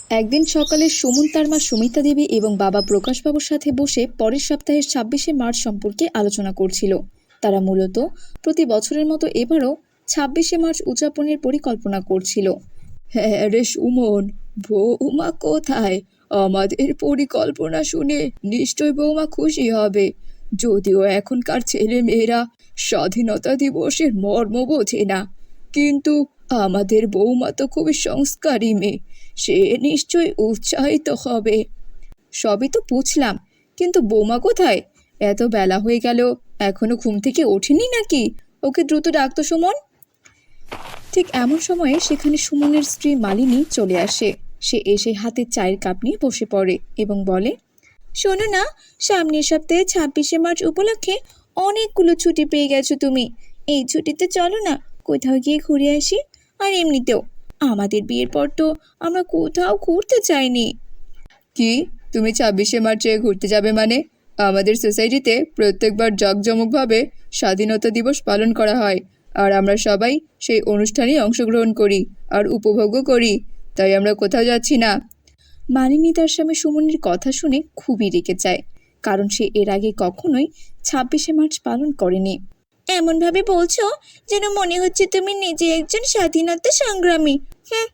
একদিন সকালে সুমন তার মা সুমিতা দেবী এবং বাবা প্রকাশবাবুর সাথে বসে পরের সপ্তাহের ২৬শে মার্চ সম্পর্কে আলোচনা করছিল। তারা মূলত প্রতি বছরের মতো এবারও ২৬শে মার্চ উদযাপনের পরিকল্পনা করছিল। হ্যাঁ রে সুমন, বৌমা কোথায়? আমাদের পরিকল্পনা শুনে নিশ্চয় বৌমা খুশি হবে। যদিও এখনকার ছেলে মেয়েরা স্বাধীনতা দিবসের মর্ম বোঝে না, কিন্তু আমাদের বৌমা তো খুবই সংস্কারী মেয়ে, সে নিশ্চয়ই উৎসাহিত হবে। সবই তো বুঝলাম, কিন্তু বৌমা কোথায়? এত বেলা হয়ে গেল, এখনো ঘুম থেকে ওঠেনি নাকি? ওকে দ্রুত ডাকতো সুমন। ঠিক এমন সময়ে সেখানে সুমনের স্ত্রী মালিনী চলে আসে। সে এসে হাতে চায়ের কাপ নিয়ে বসে পড়ে এবং বলে, শোনো না, সামনের সপ্তাহে ২৬শে মার্চ উপলক্ষে অনেকগুলো ছুটি পেয়ে গেছো তুমি। এই ছুটিতে চলো না, কোথাও গিয়ে ঘুরে আসি। আর এমনিতেও আমাদের বিয়ের পর তো আমরা কোথাও ঘুরতে চাইনি। কি, তুমি ২৬শে মার্চে ঘুরতে যাবে মানে? আমাদের সোসাইটিতে প্রত্যেকবার জাঁকজমকভাবে স্বাধীনতা দিবস পালন করা হয়, আর আমরা সবাই সেই অনুষ্ঠানে অংশগ্রহণ করি আর উপভোগও করি, তাই আমরা কোথাও যাচ্ছি না। মালিনী তার স্বামী সুমনের কথা শুনে খুবই রেগে যায়, কারণ সে এর আগে কখনোই ২৬শে মার্চ পালন করেনি। এমনভাবে বলছো যেন মনে হচ্ছে তুমি নিজে একজন স্বাধীনতা সংগ্রামী। হ্যাঁ।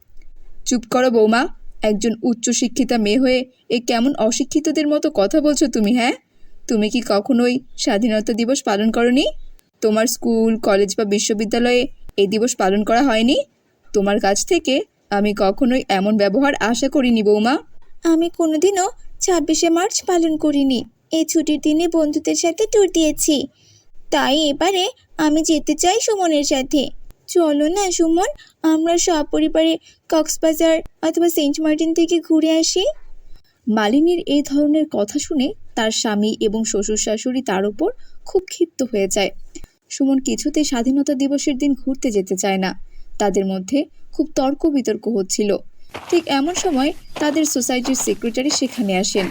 চুপ করো বৌমা, একজন উচ্চশিক্ষিতা মেয়ে হয়ে এ কেমন অশিক্ষিতদের মতো কথা বলছো তুমি? হ্যাঁ, তুমি কি কখনোই স্বাধীনতা দিবস পালন করনি? তোমার স্কুল, কলেজ বা বিশ্ববিদ্যালয়ে এই দিবস পালন করা হয়নি? তোমার কাছ থেকে আমি কখনোই এমন ব্যবহার আশা করিনি বৌমা। আমি কোনোদিনও ২৬শে মার্চ পালন করিনি। এই ছুটির দিনে বন্ধুদের সাথে ট্যুর দিয়েছি, তাই এবারে আমি যেতে চাই সুমনের সাথে। চলো না সুমন, আমরা সপরিবারে কক্সবাজার অথবা সেন্ট মার্টিন থেকে ঘুরে আসি। মালিনীর এই ধরনের কথা শুনে তার স্বামী এবং শ্বশুর শাশুড়ি তার উপর খুব ক্ষিপ্ত হয়ে যায়। সুমন কিছুতেই স্বাধীনতা দিবসের দিন ঘুরতে যেতে চায় না। তাদের মধ্যে খুব তর্ক বিতর্ক হচ্ছিল। ঠিক এমন সময় তাদের সোসাইটির সেক্রেটারি সেখানে আসেন।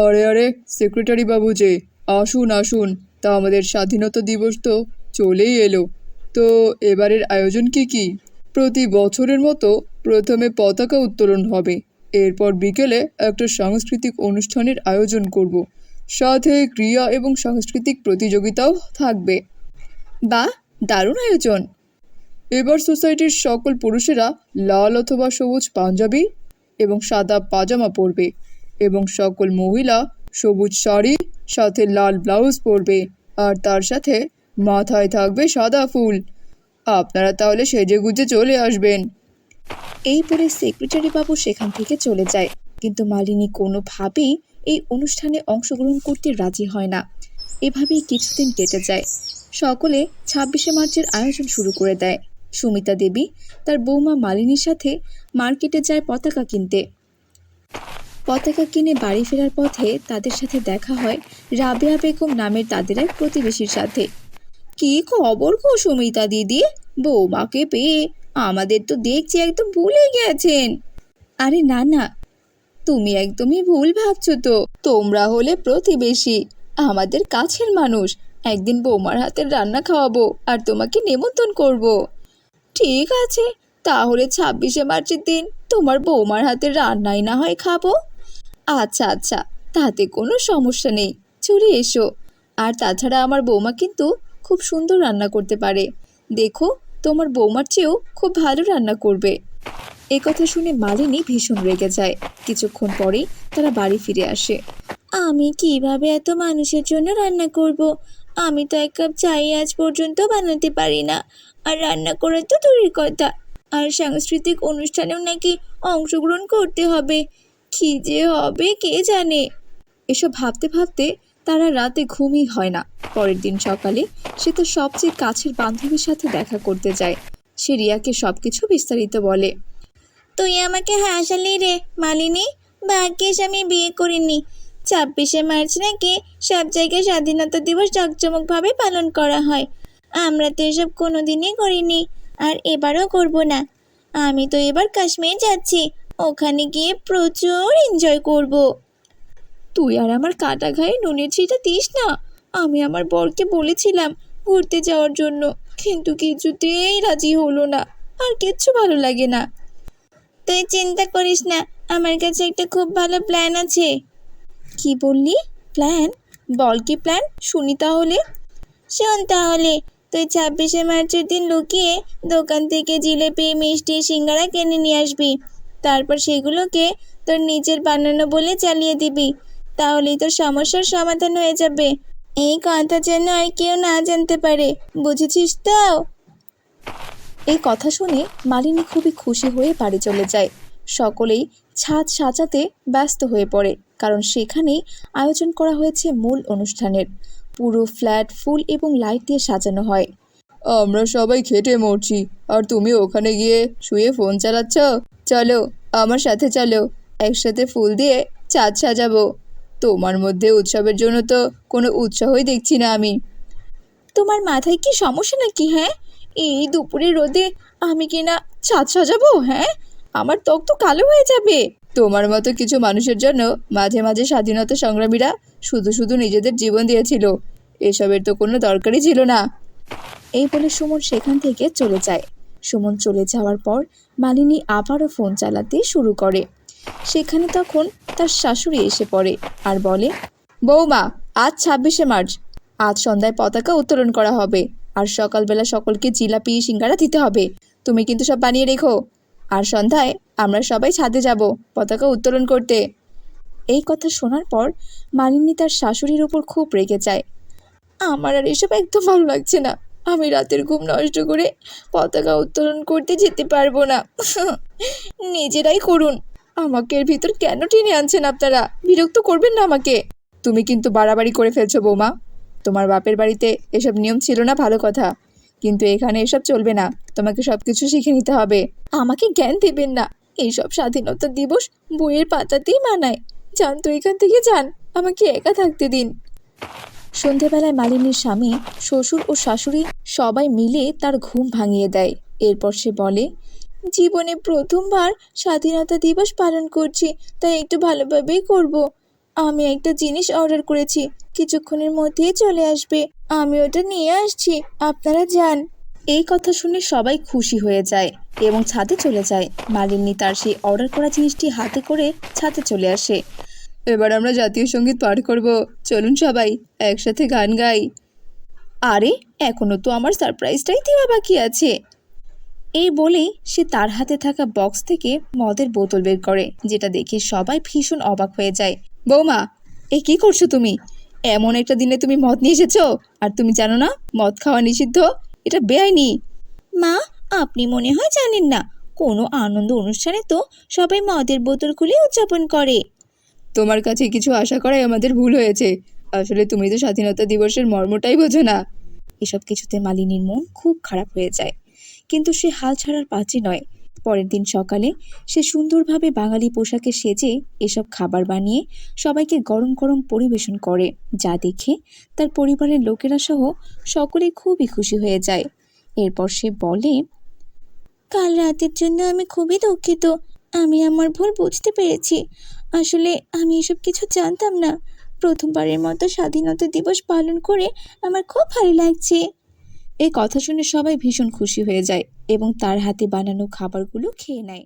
আরে আরে, সেক্রেটারি বাবু যে, আসুন আসুন। তা আমাদের স্বাধীনতা দিবস তো চলেই এলো, তো এবারের আয়োজন কি? প্রতি বছরের মতো প্রথমে পতাকা উত্তোলন হবে, এরপর বিকেলে একটা সাংস্কৃতিক অনুষ্ঠানের আয়োজন করব, সাথে ক্রীড়া এবং সাংস্কৃতিক প্রতিযোগিতাও থাকবে। বাহ, দারুণ আয়োজন! এবার সোসাইটির সকল পুরুষেরা লাল অথবা সবুজ পাঞ্জাবি এবং সাদা পাজামা পরবে, এবং সকল মহিলা সবুজ শাড়ি সাথে লাল ব্লাউজ পরবে, আর তার সাথে মাথায় থাকবে সাদা ফুল। আপনারা তাহলে সেজেগুজে চলে আসবেন। এই বলে সেক্রেটারি বাবু সেখান থেকে চলে যায়, কিন্তু মালিনী কোনোভাবেই এই অনুষ্ঠানে অংশগ্রহণ করতে রাজি হয় না। এভাবেই কিছুদিন কেটে যায়। সকলে ২৬শে মার্চের আয়োজন শুরু করে দেয়। সুমিতা দেবী তার বৌমা মালিনীর সাথে মার্কেটে যায় পতাকা কিনতে। পতাকা কিনে বাড়ি ফেরার পথে তাদের সাথে দেখা হয় রাবেয়া বেগম নামের তাদের এক প্রতিবেশীর সাথে। কি খবর গো সুমিতা দিদি, বৌমাকে পেয়ে আমাদের তো দেখছি একদম ভুলে গেছেন। আরে না না, তুমি একদমই ভুল ভাবছো। তো তোমরা হলে প্রতিবেশী, আমাদের কাছের মানুষ। একদিন বৌমার হাতের রান্না খাওয়াবো আর তোমাকে নেমন্তন্ন করব। ঠিক আছে, তাহলে ২৬শে মার্চের দিন তোমার বৌমার হাতের রান্নাই না হয় খাবো। আচ্ছা আচ্ছা, তাতে কোনো সমস্যা নেই, চলে এসো। আর তাছাড়া আমার বৌমা কিন্তু খুব সুন্দর রান্না করতে পারে, দেখো তোমার বৌমার চেয়েও খুব ভালো রান্না করবে। এ কথা শুনে মালিনী ভীষণ রেগে যায়। কিছুক্ষণ পরেই তারা বাড়ি ফিরে আসে। আমি কিভাবে এত মানুষের জন্য রান্না করব? আমি তো এক কাপ চাই আজ পর্যন্ত বানাতে পারি না, আর রান্না করা তো দূরের কথা, আর সাংস্কৃতিক অনুষ্ঠানেও নাকি অংশগ্রহণ করতে হবে। কি যে হবে কে জানে। এসব ভাবতে ভাবতে তারা রাতে ঘুমই হয় না। পরের দিন সকালে সে তার সবচেয়ে কাছের বান্ধবীর সাথে দেখা করতে যায়। সে রিয়াকে সবকিছু বিস্তারিত বলে। তুই আমাকে হাসালি রে মালিনী, ভাগ্যিস আমি বিয়ে করিনি। ২৬শে মার্চ নাকি সব জায়গায় স্বাধীনতা দিবস জাঁকজমকভাবে পালন করা হয়, আমরা তো এসব কোনোদিনই করিনি, আর এবারও করব না। আমি তো এবার কাশ্মীর যাচ্ছি, ওখানে গিয়ে প্রচুর এনজয় করব। তুই আর আমার কাটা ঘায়ে নুনের ছিটা দিস না। আমি আমার বরকে বলেছিলাম ঘুরতে যাওয়ার জন্য, কিন্তু কিছুতেই রাজি হলো না, আর কিচ্ছু ভালো লাগে না। তুই চিন্তা করিস না, আমার কাছে একটা খুব ভালো প্ল্যান আছে। কি বললি? প্ল্যান? বল কি প্ল্যান, শুনি তাহলে। শোন তাহলে, তুই 26শে মার্চের দিন লুকিয়ে দোকান থেকে জিলেপি, মিষ্টি, সিঙ্গারা কিনে নিয়ে আসবি। তারপর সেগুলোকে তোর নিজের বানানো বলে চালিয়ে দিবি। তাহলেই তোর সমস্যার সমাধান হয়ে যাবে। এই কথা যেন আর কেউ না জানতে পারে, বুঝেছিস তো? এই কথা শুনে মালিনী খুবই খুশি হয়ে বাড়ি চলে যায়। সকলেই ছাদ সাজাতে ব্যস্ত হয়ে পড়ে, কারণ সেখানেই আয়োজন করা হয়েছে মূল অনুষ্ঠানের। পুরো ফ্ল্যাট ফুল এবং লাইট দিয়ে সাজানো হয়। আমরা সবাই খেটে মরছি, আর তুমি ওখানে গিয়ে শুয়ে ফোন চালাচ্ছ। চলো আমার সাথে চলো, একসাথে ফুল দিয়ে ছাদ সাজাবো। তোমার মধ্যে উৎসবের জন্য তো কোনো উৎসাহই দেখছি না আমি। তোমার মাথায় কি সমস্যা নাকি? হ্যাঁ, এই দুপুরে রোদে আমি কিনা ছাদ সাজাবো? হ্যাঁ, আমার ত্বক তো কালো হয়ে যাবে। তোমার মতো কিছু মানুষের জন্য মাঝে মাঝে স্বাধীনতা সংগ্রামীরা শুধু শুধু নিজেদের জীবন দিয়েছিল। এসবের তো কোনো দরকারই ছিল না। এই বলে সুমন সেখান থেকে চলে যায়। সুমন চলে যাওয়ার পর মালিনী আবারও ফোন চালাতে শুরু করে। সেখানে তখন তার শাশুড়ি এসে পড়ে আর বলে, বৌমা, আজ 26শে মার্চ, আজ সন্ধ্যায় পতাকা উত্তোলন করা হবে, আর সকালবেলা সকলকে জিলাপি সিঙ্গারা দিতে হবে। তুমি কিন্তু সব বানিয়ে রেখো। আর সন্ধ্যায় আমরা সবাই ছাদে যাব পতাকা উত্তোলন করতে। এই কথা শোনার পর মালিনী তার শাশুড়ির উপর খুব রেগে যায়। আমার আর এসব একদম ভালো লাগছে না। আমি রাতের ঘুম নষ্ট করে পতাকা উত্তোলন করতে যেতে পারবো না। নিজেরাই করুন, আমাকে এর ভিতর কেন টেনে আনছেন আপনারা? বিরক্ত করবেন না আমাকে। তুমি কিন্তু বাড়াবাড়ি করে ফেলছো বৌমা। তোমার বাপের বাড়িতে এসব নিয়ম ছিল না, ভালো কথা, কিন্তু এখানে এসব চলবে না। তোমাকে সবকিছু শিখে নিতে হবে। আমাকে জ্ঞান দেবেন না। এইসব স্বাধীনতা দিবস বইয়ের পাতাতেই মানায়। যান তো এখান থেকে, যান, আমাকে একা থাকতে দিন। সন্ধেবেলায় মালিনীর স্বামী, শ্বশুর ও শাশুড়ি সবাই মিলে তার ঘুম ভাঙিয়ে দেয়। এরপর সে বলে, জীবনে প্রথমবার স্বাধীনতা দিবস পালন করছি, তাই একটু ভালোভাবেই করব। আমি একটা জিনিস অর্ডার করেছি, কিছুক্ষণের মধ্যেই চলে আসবে। আমি ওটা নিয়ে আসছি, আপনারা যান। এই কথা শুনে সবাই খুশি হয়ে যায় এবং ছাদে চলে যায়। মালিনী তার সেই অর্ডার করা জিনিসটি হাতে করে ছাদে চলে আসে। এবার আমরা জাতীয় সঙ্গীত পাঠ করব, চলুন সবাই একসাথে গান গাই। আরে, এখনো তো আমার সারপ্রাইজটাই দেওয়া বাকি আছে। এই বলেই সে তার হাতে থাকা বক্স থেকে মদের বোতল বের করে, যেটা দেখে সবাই ভীষণ অবাক হয়ে যায়। বৌমা, এ কি করছো তুমি? এমন একটা দিনে তুমি মদ নিয়ে এসেছো, আর তুমি জানো না মদ খাওয়া নিষিদ্ধ? এটা বেআইনি। মা, আপনি মনে হয় জানেন না, কোনো আনন্দ অনুষ্ঠানে তো সবাই মদের বোতল খুলে উদযাপন করে। তোমার কাছে কিছু আশা করাই আমাদের ভুল হয়েছে। আসলে তুমি তো স্বাধীনতা দিবসের মর্মটাই বোঝো না। এসব কিছুতে মালিনীর মন খুব খারাপ হয়ে যায়, কিন্তু সে হাল ছাড়ার পাত্রী নয়। পরের দিন সকালে সে সুন্দরভাবে বাঙালি পোশাকে সেজে এসব খাবার বানিয়ে সবাইকে গরম গরম পরিবেশন করে, যা দেখে তার পরিবারের লোকেরা সহ সকলেই খুবই খুশি হয়ে যায়। এরপর সে বলে, কাল রাতের জন্য আমি খুবই দুঃখিত। আমি আমার ভুল বুঝতে পেরেছি। আসলে আমি এসব কিছু জানতাম না। প্রথমবারের মতো স্বাধীনতা দিবস পালন করে আমার খুব ভালো লাগছে। এই কথা শুনে সবাই ভীষণ খুশি হয়ে যায় এবং তার হাতে বানানো খাবারগুলো খেয়ে নেয়।